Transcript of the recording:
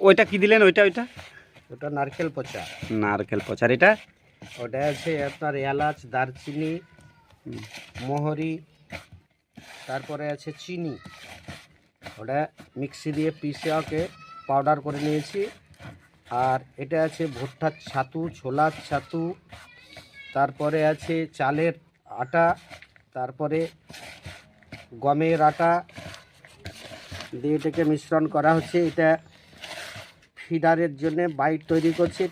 ওইটা কি দিলেন? ওইটা ওটা নারকেল পচা। নারকেল পচার। এটা ওটা আছে আপনার এলাচ, দারচিনি, মহরি, তারপরে আছে চিনি। ওটা মিক্সি দিয়ে পিষে ওকে পাউডার করে নিয়েছি। আর এটা আছে ভুট্টার ছাতু, ছোলার ছাতু, তারপরে আছে চালের আটা, তারপরে গমের আটা দিয়ে এটাকে মিশ্রণ করা হচ্ছে। এটা ফিডারের জন্য বাইট তৈরি করছে।